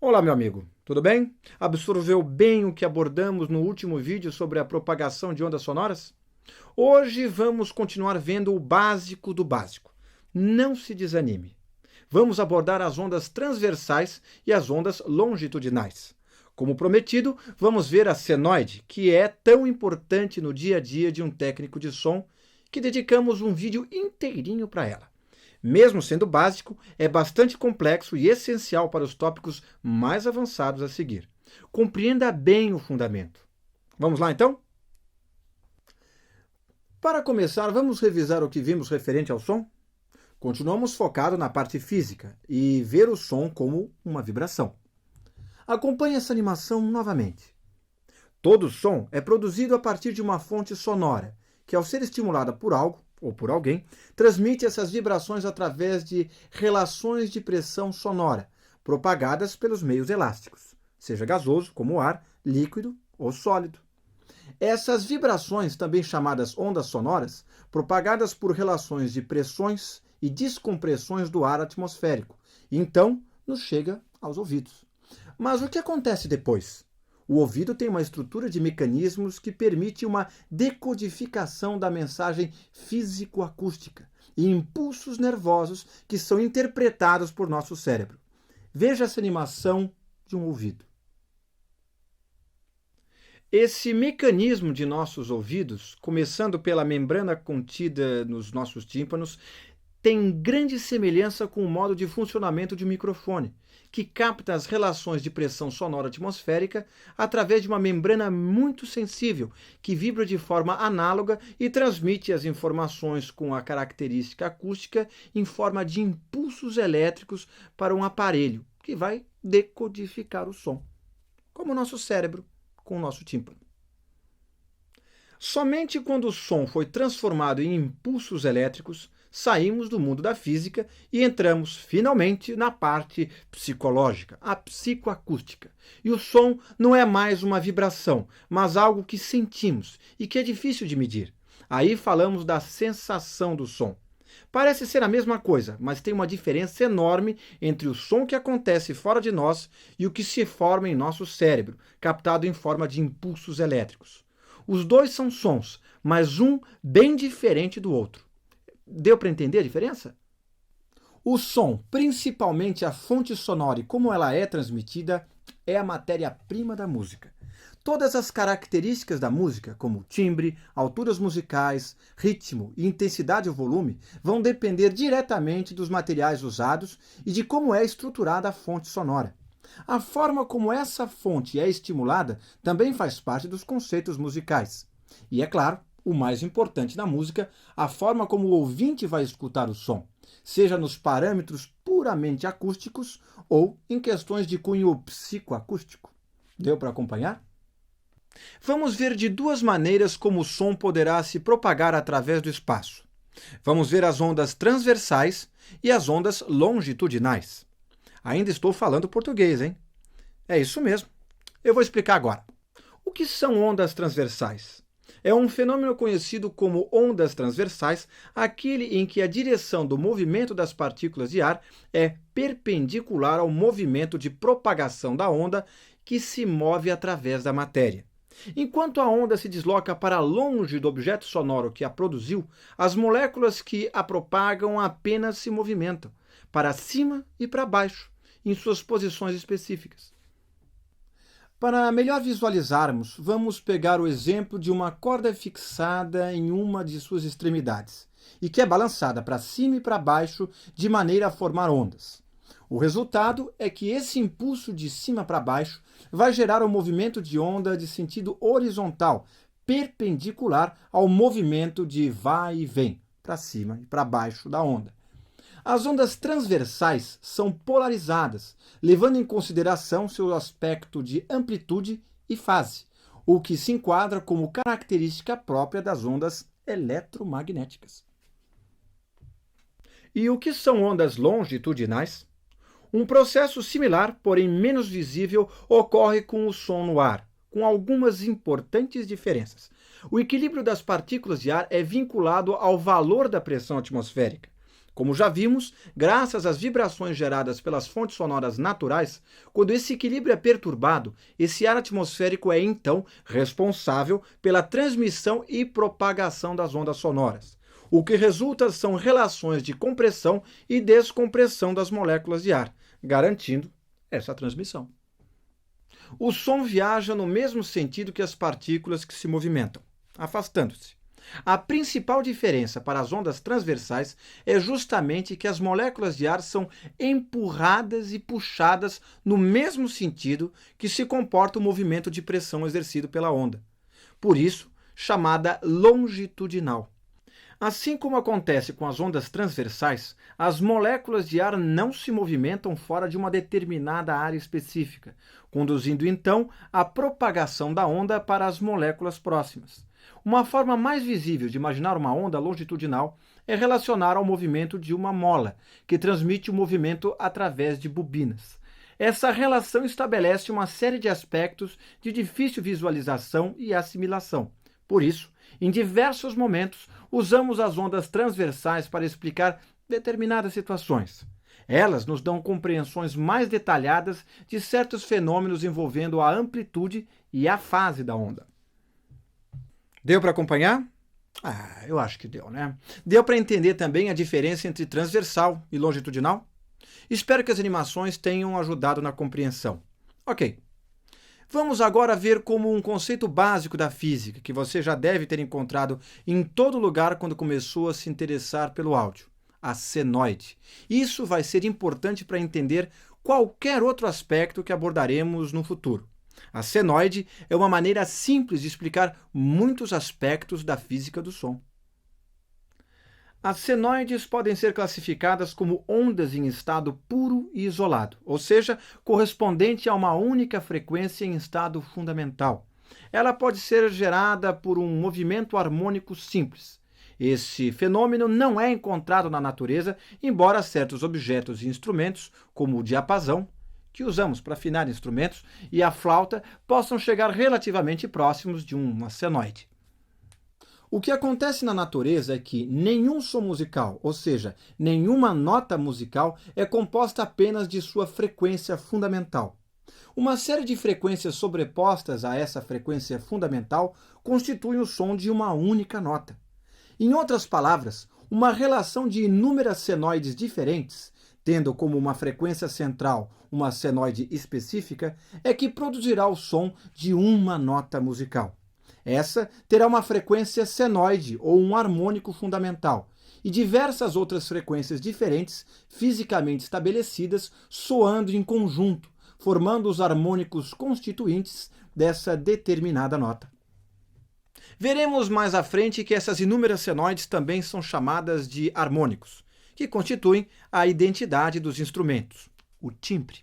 Olá, meu amigo, tudo bem? Absorveu bem o que abordamos no último vídeo sobre a propagação de ondas sonoras? Hoje vamos continuar vendo o básico do básico. Não se desanime. Vamos abordar as ondas transversais e as ondas longitudinais. Como prometido, vamos ver a senoide, que é tão importante no dia a dia de um técnico de som, que dedicamos um vídeo inteirinho para ela. Mesmo sendo básico, é bastante complexo e essencial para os tópicos mais avançados a seguir. Compreenda bem o fundamento. Vamos lá, então? Para começar, vamos revisar o que vimos referente ao som? Continuamos focados na parte física e ver o som como uma vibração. Acompanhe essa animação novamente. Todo som é produzido a partir de uma fonte sonora, que ao ser estimulada por algo, ou por alguém, transmite essas vibrações através de relações de pressão sonora, propagadas pelos meios elásticos, seja gasoso, como o ar, líquido ou sólido. Essas vibrações, também chamadas ondas sonoras, propagadas por relações de pressões e descompressões do ar atmosférico, e então nos chega aos ouvidos. Mas o que acontece depois? O ouvido tem uma estrutura de mecanismos que permite uma decodificação da mensagem físico-acústica e impulsos nervosos que são interpretados por nosso cérebro. Veja essa animação de um ouvido. Esse mecanismo de nossos ouvidos, começando pela membrana contida nos nossos tímpanos, tem grande semelhança com o modo de funcionamento de um microfone, que capta as relações de pressão sonora atmosférica através de uma membrana muito sensível, que vibra de forma análoga e transmite as informações com a característica acústica em forma de impulsos elétricos para um aparelho, que vai decodificar o som, como o nosso cérebro com o nosso tímpano. Somente quando o som foi transformado em impulsos elétricos, saímos do mundo da física e entramos finalmente na parte psicológica, a psicoacústica. E o som não é mais uma vibração, mas algo que sentimos e que é difícil de medir. Aí falamos da sensação do som. Parece ser a mesma coisa, mas tem uma diferença enorme entre o som que acontece fora de nós e o que se forma em nosso cérebro, captado em forma de impulsos elétricos. Os dois são sons, mas um bem diferente do outro. Deu para entender a diferença? O som, principalmente a fonte sonora e como ela é transmitida, é a matéria-prima da música. Todas as características da música, como timbre, alturas musicais, ritmo e intensidade ou volume, vão depender diretamente dos materiais usados e de como é estruturada a fonte sonora. A forma como essa fonte é estimulada também faz parte dos conceitos musicais. E, é claro, o mais importante na música, a forma como o ouvinte vai escutar o som, seja nos parâmetros puramente acústicos ou em questões de cunho psicoacústico. Deu para acompanhar? Vamos ver de duas maneiras como o som poderá se propagar através do espaço. Vamos ver as ondas transversais e as ondas longitudinais. Ainda estou falando português, hein? É isso mesmo. Eu vou explicar agora. O que são ondas transversais? É um fenômeno conhecido como ondas transversais, aquele em que a direção do movimento das partículas de ar é perpendicular ao movimento de propagação da onda que se move através da matéria. Enquanto a onda se desloca para longe do objeto sonoro que a produziu, as moléculas que a propagam apenas se movimentam, para cima e para baixo, em suas posições específicas. Para melhor visualizarmos, vamos pegar o exemplo de uma corda fixada em uma de suas extremidades e que é balançada para cima e para baixo de maneira a formar ondas. O resultado é que esse impulso de cima para baixo vai gerar um movimento de onda de sentido horizontal, perpendicular ao movimento de vai e vem, para cima e para baixo da onda. As ondas transversais são polarizadas, levando em consideração seu aspecto de amplitude e fase, o que se enquadra como característica própria das ondas eletromagnéticas. E o que são ondas longitudinais? Um processo similar, porém menos visível, ocorre com o som no ar, com algumas importantes diferenças. O equilíbrio das partículas de ar é vinculado ao valor da pressão atmosférica. Como já vimos, graças às vibrações geradas pelas fontes sonoras naturais, quando esse equilíbrio é perturbado, esse ar atmosférico é então responsável pela transmissão e propagação das ondas sonoras. O que resulta são relações de compressão e descompressão das moléculas de ar, garantindo essa transmissão. O som viaja no mesmo sentido que as partículas que se movimentam, afastando-se. A principal diferença para as ondas transversais é justamente que as moléculas de ar são empurradas e puxadas no mesmo sentido que se comporta o movimento de pressão exercido pela onda. Por isso, chamada longitudinal. Assim como acontece com as ondas transversais, as moléculas de ar não se movimentam fora de uma determinada área específica, conduzindo então a propagação da onda para as moléculas próximas. Uma forma mais visível de imaginar uma onda longitudinal é relacionar ao movimento de uma mola, que transmite o movimento através de bobinas. Essa relação estabelece uma série de aspectos de difícil visualização e assimilação. Por isso, em diversos momentos, usamos as ondas transversais para explicar determinadas situações. Elas nos dão compreensões mais detalhadas de certos fenômenos envolvendo a amplitude e a fase da onda. Deu para acompanhar? Eu acho que deu, né? Deu para entender também a diferença entre transversal e longitudinal? Espero que as animações tenham ajudado na compreensão. Ok. Vamos agora ver como um conceito básico da física, que você já deve ter encontrado em todo lugar quando começou a se interessar pelo áudio: a senoide. Isso vai ser importante para entender qualquer outro aspecto que abordaremos no futuro. A senoide é uma maneira simples de explicar muitos aspectos da física do som. As senoides podem ser classificadas como ondas em estado puro e isolado, ou seja, correspondente a uma única frequência em estado fundamental. Ela pode ser gerada por um movimento harmônico simples. Esse fenômeno não é encontrado na natureza, embora certos objetos e instrumentos, como o diapasão, que usamos para afinar instrumentos, e a flauta, possam chegar relativamente próximos de uma senoide. O que acontece na natureza é que nenhum som musical, ou seja, nenhuma nota musical, é composta apenas de sua frequência fundamental. Uma série de frequências sobrepostas a essa frequência fundamental constituem o som de uma única nota. Em outras palavras, uma relação de inúmeras senoides diferentes, tendo como uma frequência central uma senoide específica, é que produzirá o som de uma nota musical. Essa terá uma frequência senoide ou um harmônico fundamental, e diversas outras frequências diferentes, fisicamente estabelecidas, soando em conjunto, formando os harmônicos constituintes dessa determinada nota. Veremos mais à frente que essas inúmeras senoides também são chamadas de harmônicos, que constituem a identidade dos instrumentos, o timbre.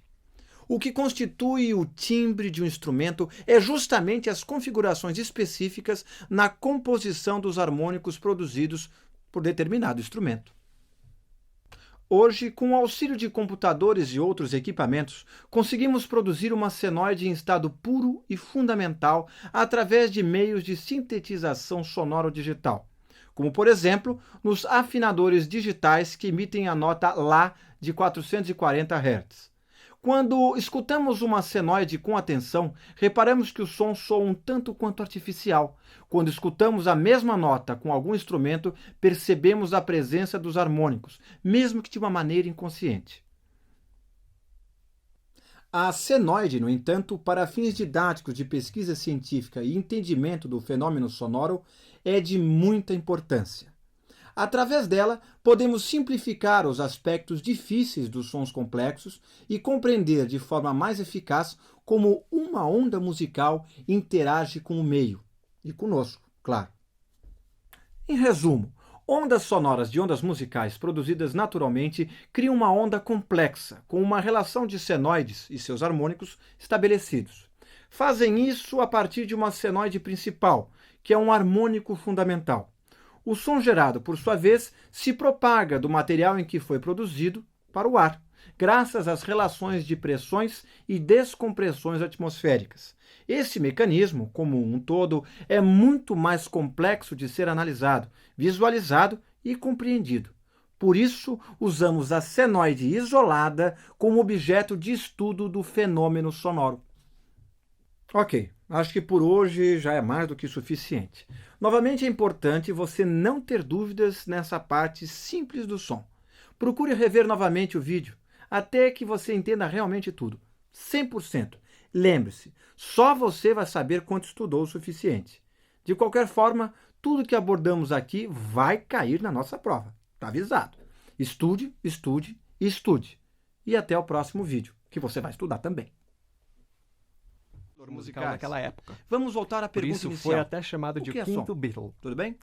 O que constitui o timbre de um instrumento é justamente as configurações específicas na composição dos harmônicos produzidos por determinado instrumento. Hoje, com o auxílio de computadores e outros equipamentos, conseguimos produzir uma senoide em estado puro e fundamental através de meios de sintetização sonoro-digital, como, por exemplo, nos afinadores digitais que emitem a nota Lá de 440 Hz. Quando escutamos uma senoide com atenção, reparamos que o som soa um tanto quanto artificial. Quando escutamos a mesma nota com algum instrumento, percebemos a presença dos harmônicos, mesmo que de uma maneira inconsciente. A senoide, no entanto, para fins didáticos de pesquisa científica e entendimento do fenômeno sonoro, é de muita importância. Através dela, podemos simplificar os aspectos difíceis dos sons complexos e compreender de forma mais eficaz como uma onda musical interage com o meio e conosco, claro. Em resumo, ondas sonoras de ondas musicais produzidas naturalmente criam uma onda complexa, com uma relação de senoides e seus harmônicos estabelecidos. Fazem isso a partir de uma senoide principal, que é um harmônico fundamental. O som gerado, por sua vez, se propaga do material em que foi produzido para o ar, graças às relações de pressões e descompressões atmosféricas. Esse mecanismo, como um todo, é muito mais complexo de ser analisado, visualizado e compreendido. Por isso, usamos a senoide isolada como objeto de estudo do fenômeno sonoro. Ok, acho que por hoje já é mais do que suficiente. Novamente é importante você não ter dúvidas nessa parte simples do som. Procure rever novamente o vídeo, até que você entenda realmente tudo. 100%. Lembre-se, só você vai saber quanto estudou o suficiente. De qualquer forma, tudo que abordamos aqui vai cair na nossa prova. Está avisado. Estude, estude e estude. E até o próximo vídeo, que você vai estudar também. Musical naquela época. Vamos voltar à Por pergunta isso inicial. foi até chamado O de que é quinto som? Beatle. Tudo bem?